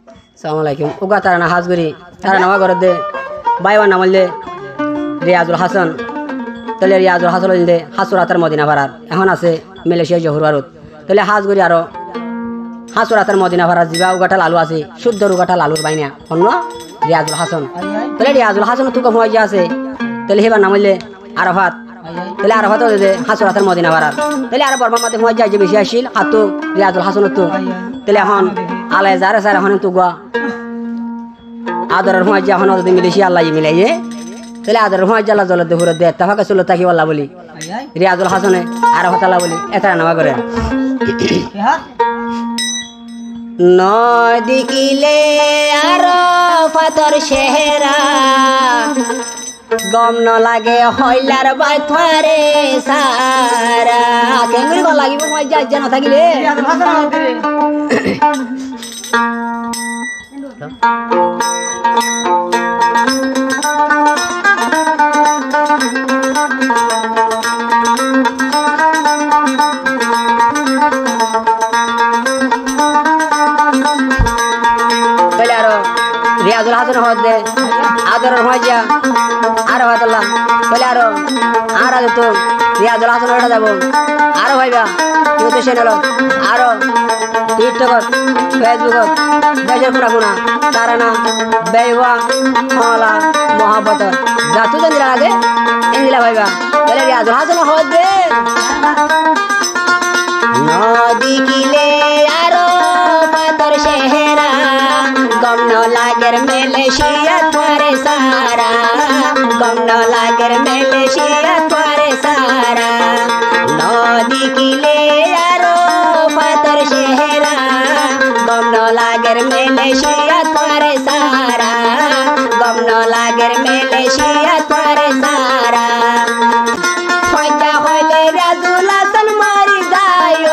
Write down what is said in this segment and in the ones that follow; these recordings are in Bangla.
সালাম আলাইকুম উগা তারা না হাজগরি তারা নামা ঘর দে বাইওয়ার নাম দে রিয়াজুল হাসান তাহলে রিয়াজুল হাসান দে হাসুরাতার মদিনা ভাড়ার এখন আছে মালয়েশিয়া জহুর বারুদ তাহলে হাজগরি আরো হাসুরাতার মদিনা ভাড়ার জিবা উগাটা লালু আছে শুদ্ধ উগাটা লালুর বাইনা অন্য রিয়াজুল হাসান তাহলে রিয়াজুল হাসান তুকা হুয়া আছে তাহলে হেবার নাম হইলে আরাফাত তাহলে আরাফাত দে হাসুরাতার মদিনা ভাড়ার তাহলে আর বর্মার মধ্যে হুয়া যায় যে বেশি আসিল হাতু রিয়াজুল হাসান তো তাহলে এখন আলাই যারা স্যার এখন তো গুয়া আদরের হুয়া যে এখন যদি মিলেশিয়া আল্লাহ মিলাইয়ে তাহলে আদরের হুয়া জাল্লা জল দে হুরে দে তাফাকে চলো তাকি আল্লাহ বলি রিয়াজুল হাসানে আরাফাত আল্লাহ বলি এটা নামা করে নয় দিকিলে আরাফাতর শেহরা গম ন লাগে হইলার বাইথারে সারা কেঙ্গুরি গল লাগিব মই যা যা না থাকিলে রিয়াজুল হাসান হদে আদরের হইয়া আরো হাতলা বলে আরো আর তো রিয়াজুল হাসান ওটা যাব আরো ভাইবা তুই তো সেন আরো টিকটক ফেসবুক বেজর কোনা কোনা কারণা বেওয়া হলা মোহাব্বত যা তুই জানি লাগে ইংলা ভাইবা বলে রিয়াজুল হাসান হদে নদী কিলে আরো পাতর শেহরা গম লাগের মালয়েশিয়া তোরে সারা গম লাগের মালয়েশিয়া তোরে সারা নদী কিলে আরো পাতর শেহরা গম লাগের মালয়েশিয়া তোরে সারা গম লাগের মালয়েশিয়া তোরে সারা ফায়দা হইলে রাজুল হাসান মরি যায়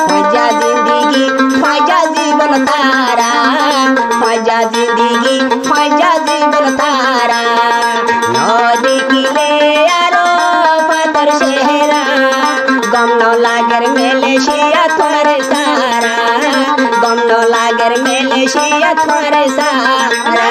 ফায়দা জিন্দেগি ফায়দা জীবন তারা ফায়দা জিন্দেগি ফায়দা জীবন তারা নদী কিলে আরো পাতর শেহরা গম লাগের মালয়েশিয়া তোরে সারা গম লাগের মালয়েশিয়া তোরে সারা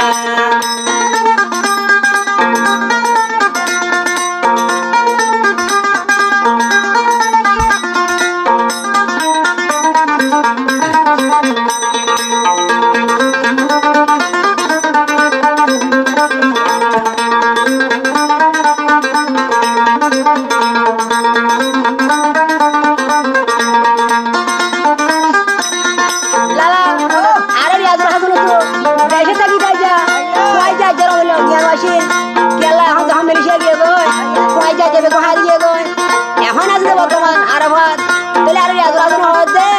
এখন আসলে বর্তমান আরাফাত তাহলে আর রিয়াজুল হাসান হদে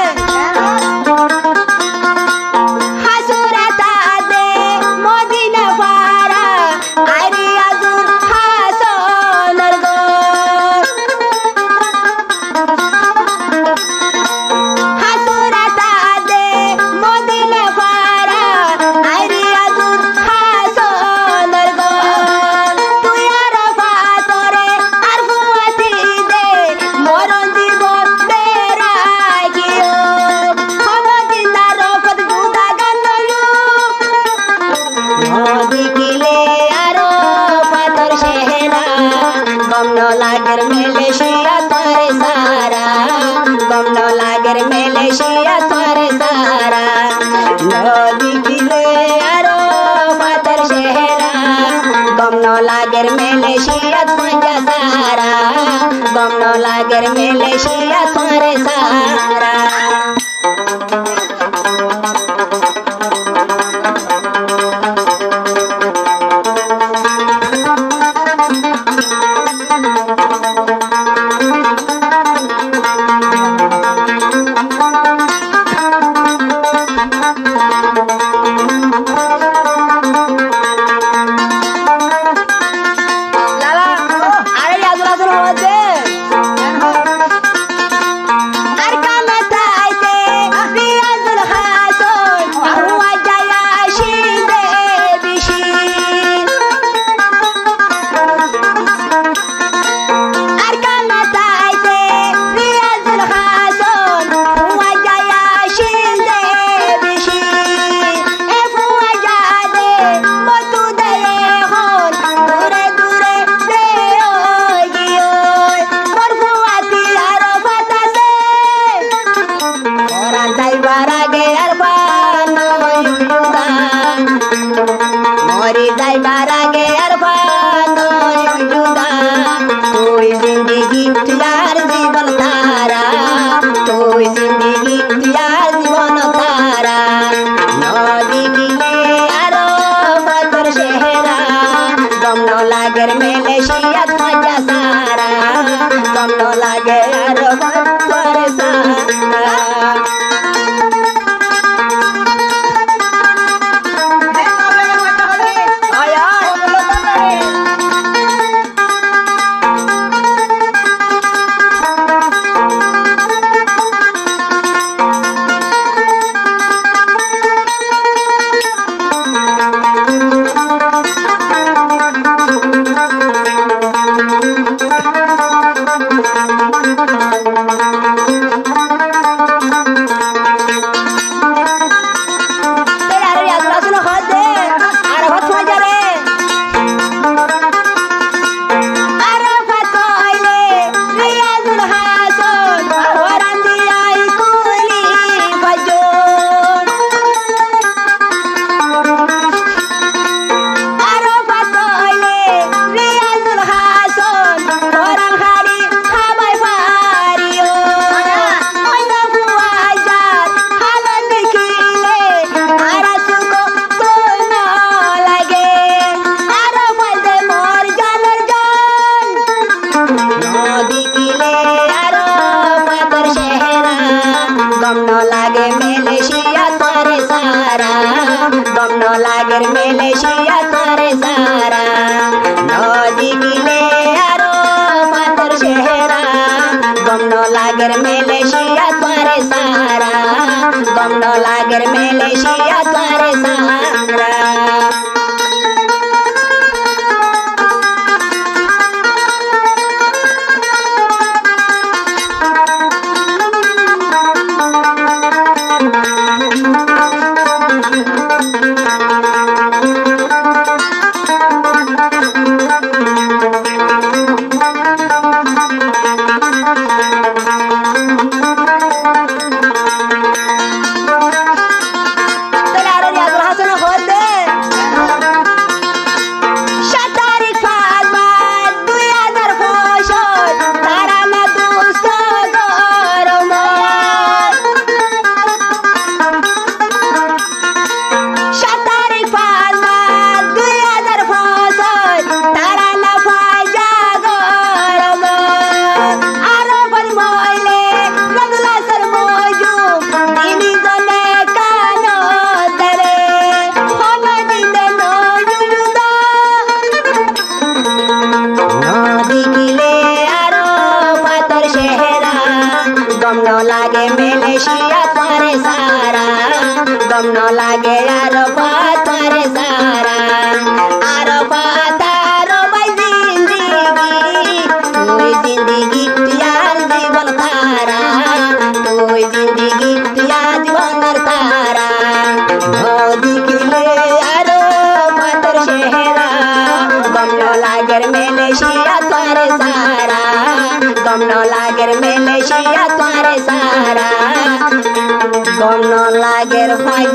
হাসুরাতা দে মদিনা পারা আই রিয়াজুল হাসানের গো হাসুরাতা দে মদিনা পারা আই রিয়াজুল হাসানের গো তুই আরাফাত রে আর ফুয়াতি দে মরণ দিব বেরাই গিও হমদিনা রফত গুদা গানলু নদী কিলে আরো পাতর শেহরা গম লাগের মালয়েশিয়া তোরে সারা গম লাগের মালয়েশিয়া তোরে সারা নদী কিলে আরো পাতর শেহরা গম লাগের মালয়েশিয়া তোরে সারা গম লাগের মালয়েশিয়া তোরে সারা লালা আরে রিয়াজুল হাসান হদে আর কানা তাই सारा गम न लागेर मेलेशिया तारे सारा नदी किले आरो पातर शेहरा गम न लागेर मेलेशिया तारे सारा गम न लागेर मेलेशिया तारे सारा गम न लागे मेलेशिया तारे सारा गम न लागे यार पातारे सारा आरो पातारो भाई जिंदगी यार जीवन तारा तू जिंदगी यार जीवन तारा नदी किले आरो पातर शेहरा गम न लागे मेलेशिया तारे सारा गम न लागे मेलेशिया तारे सारा गम न लागेर भाई